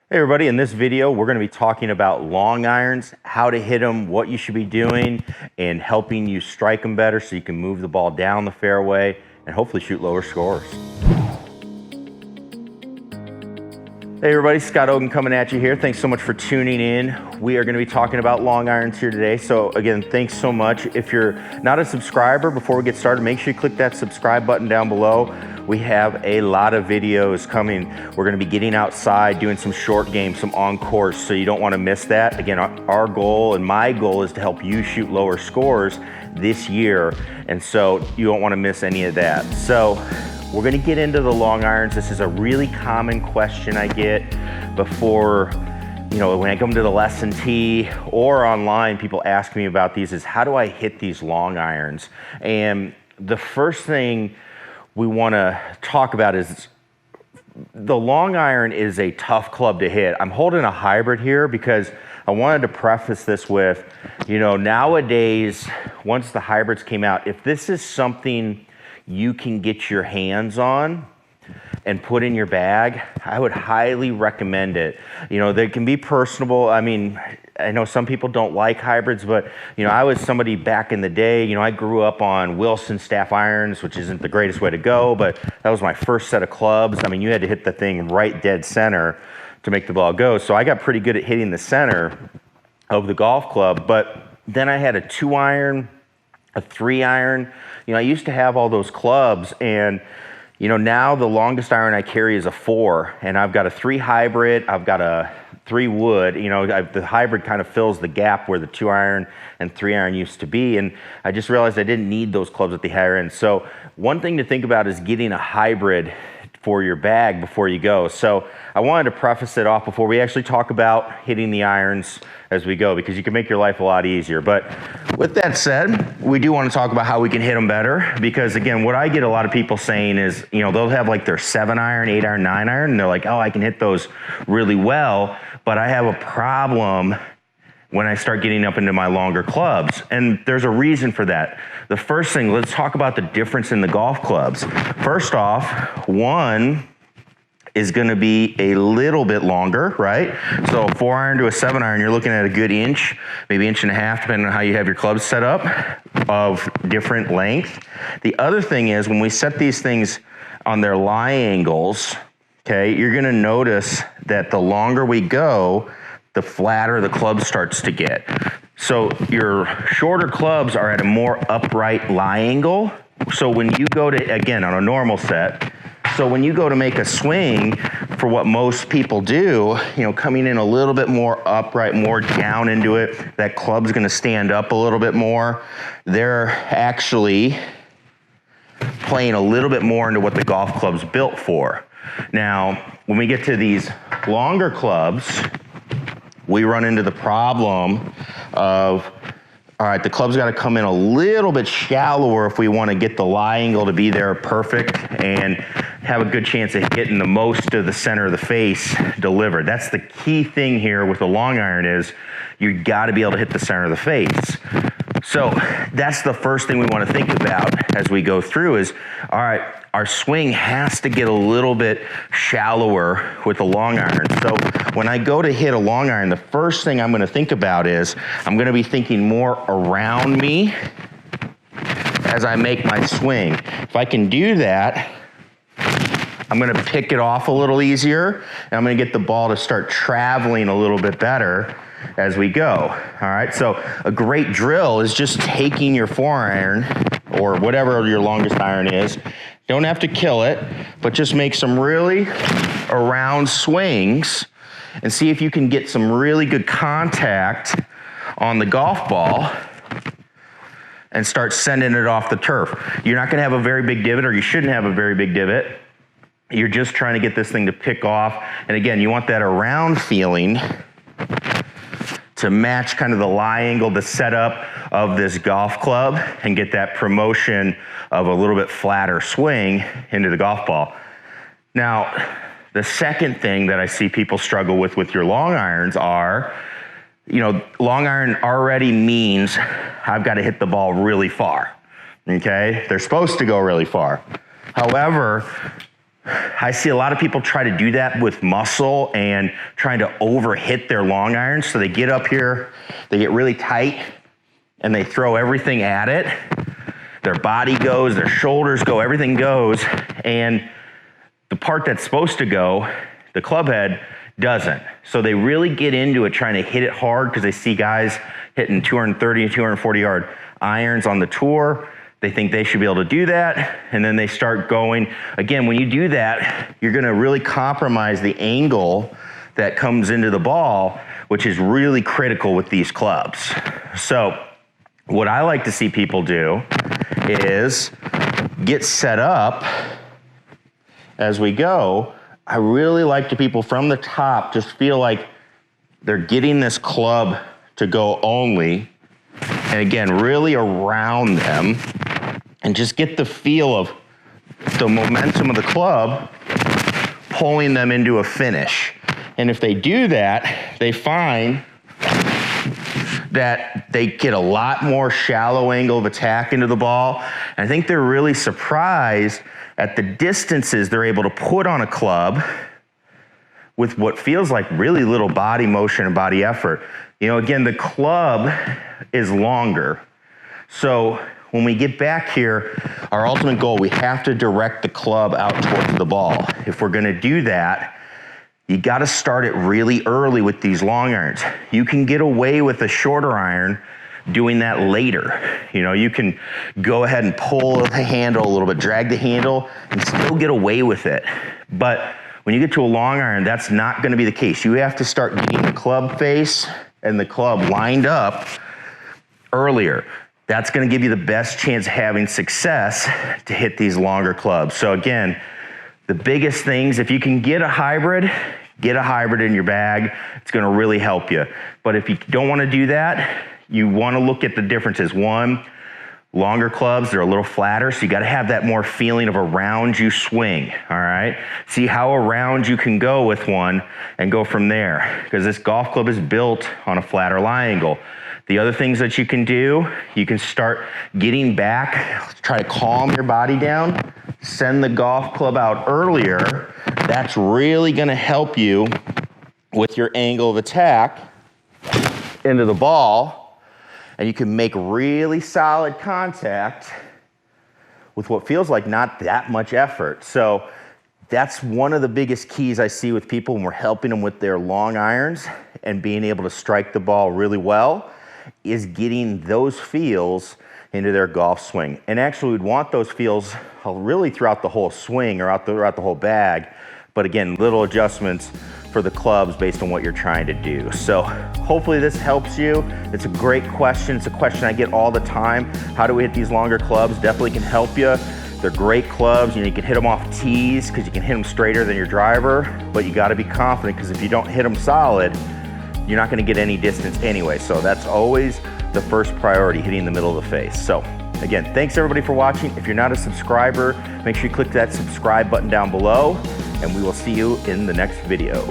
Hey everybody, in this video we're going to be talking about long irons, how to hit them, what you should be doing, and helping you strike them better so you can move the ball down the fairway and hopefully shoot lower scores. Hey everybody, Scott Ogan coming at you here. Thanks so much for tuning in. We are going to be talking about long irons here today. So again, thanks so much. If you're not a subscriber, before we get started, make sure you click that subscribe button down below. We have a lot of videos coming. We're going to be getting outside, doing some short games, some on course, so you don't want to miss that. Again, our goal and my goal is to help you shoot lower scores this year, and so you don't want to miss any of that. So we're going to get into the long irons. This is a really common question I get before, when I come to the lesson tee or online, people ask me about these is how do I hit these long irons? And the first thing we want to talk about is the long iron is a tough club to hit. I'm holding a hybrid here because I wanted to preface this with, nowadays, once the hybrids came out, if this is something you can get your hands on and put in your bag, I would highly recommend it. They can be personable. I know some people don't like hybrids, but I was somebody back in the day, I grew up on Wilson staff irons, which isn't the greatest way to go, but that was my first set of clubs. You had to hit the thing right dead center to make the ball go. So I got pretty good at hitting the center of the golf club, but then I had a 2-iron, a 3-iron. I used to have all those clubs, and now the longest iron I carry is a 4, and I've got a 3 hybrid, I've got a 3 wood. The hybrid kind of fills the gap where the 2-iron and 3-iron used to be, and I just realized I didn't need those clubs at the higher end. So one thing to think about is getting a hybrid for your bag before you go. So I wanted to preface it off before we actually talk about hitting the irons as we go, because you can make your life a lot easier. But with that said, we do want to talk about how we can hit them better, because again, what I get a lot of people saying is, they'll have like their 7-iron, 8-iron, 9-iron, and they're like, oh, I can hit those really well, but I have a problem when I start getting up into my longer clubs. And there's a reason for that. The first thing, let's talk about the difference in the golf clubs. First off, one is going to be a little bit longer, right? So a 4-iron to a 7-iron, you're looking at a good inch, maybe inch and a half, depending on how you have your clubs set up, of different length. The other thing is when we set these things on their lie angles, okay, you're going to notice that the longer we go, the flatter the club starts to get. So your shorter clubs are at a more upright lie angle. So when you go to, again, on a normal set, so when you go to make a swing, for what most people do, coming in a little bit more upright, more down into it, that club's gonna stand up a little bit more. They're actually playing a little bit more into what the golf club's built for. Now, when we get to these longer clubs, we run into the problem of, all right, the club's got to come in a little bit shallower if we want to get the lie angle to be there perfect and have a good chance of hitting the most of the center of the face delivered. That's the key thing here with the long iron is you got to be able to hit the center of the face. So that's the first thing we want to think about as we go through is, all right, our swing has to get a little bit shallower with the long iron. So when I go to hit a long iron, the first thing I'm going to think about is I'm going to be thinking more around me as I make my swing. If I can do that, I'm going to pick it off a little easier, and I'm going to get the ball to start traveling a little bit better as we go. All right, so a great drill is just taking your 4-iron or whatever your longest iron is. Don't have to kill it, but just make some really around swings and see if you can get some really good contact on the golf ball and start sending it off the turf. You're not going to have a very big divot, or you shouldn't have a very big divot. You're just trying to get this thing to pick off. And again, you want that around feeling to match kind of the lie angle, the setup of this golf club, and get that promotion of a little bit flatter swing into the golf ball. Now, the second thing that I see people struggle with your long irons are, long iron already means I've got to hit the ball really far, okay? They're supposed to go really far. However, I see a lot of people try to do that with muscle and trying to overhit their long irons. So they get up here, they get really tight, and they throw everything at it. Their body goes, their shoulders go, everything goes. And the part that's supposed to go, the club head, doesn't. So they really get into it trying to hit it hard because they see guys hitting 230 and 240 yard irons on the tour. They think they should be able to do that, and then they start going. Again, when you do that, you're gonna really compromise the angle that comes into the ball, which is really critical with these clubs. So what I like to see people do is get set up as we go. I really like to people from the top just feel like they're getting this club to go only, and again, really around them, and just get the feel of the momentum of the club pulling them into a finish. And if they do that, they find that they get a lot more shallow angle of attack into the ball. And I think they're really surprised at the distances they're able to put on a club with what feels like really little body motion and body effort. You know, again, the club is longer. So when we get back here, our ultimate goal, we have to direct the club out towards the ball. If we're gonna do that, you gotta start it really early with these long irons. You can get away with a shorter iron doing that later. You know, you can go ahead and pull the handle a little bit, drag the handle, and still get away with it. But when you get to a long iron, that's not gonna be the case. You have to start getting the club face and the club lined up earlier. That's gonna give you the best chance of having success to hit these longer clubs. So again, the biggest things, if you can get a hybrid in your bag. It's gonna really help you. But if you don't wanna do that, you wanna look at the differences. One, longer clubs, they're a little flatter, so you gotta have that more feeling of around you swing, all right? See how around you can go with one and go from there, because this golf club is built on a flatter lie angle. The other things that you can do, you can start getting back, try to calm your body down, send the golf club out earlier. That's really gonna help you with your angle of attack into the ball, and you can make really solid contact with what feels like not that much effort. So that's one of the biggest keys I see with people when we're helping them with their long irons and being able to strike the ball really well, is getting those feels into their golf swing. And actually we'd want those feels really throughout the whole swing or throughout the whole bag. But again, little adjustments for the clubs based on what you're trying to do. So hopefully this helps you. It's a great question. It's a question I get all the time. How do we hit these longer clubs? Definitely can help you. They're great clubs. You know, you can hit them off tees because you can hit them straighter than your driver, but you got to be confident, because if you don't hit them solid, you're not going to get any distance anyway. So that's always the first priority, hitting the middle of the face. So again, thanks everybody for watching. If you're not a subscriber, make sure you click that subscribe button down below, and we will see you in the next video.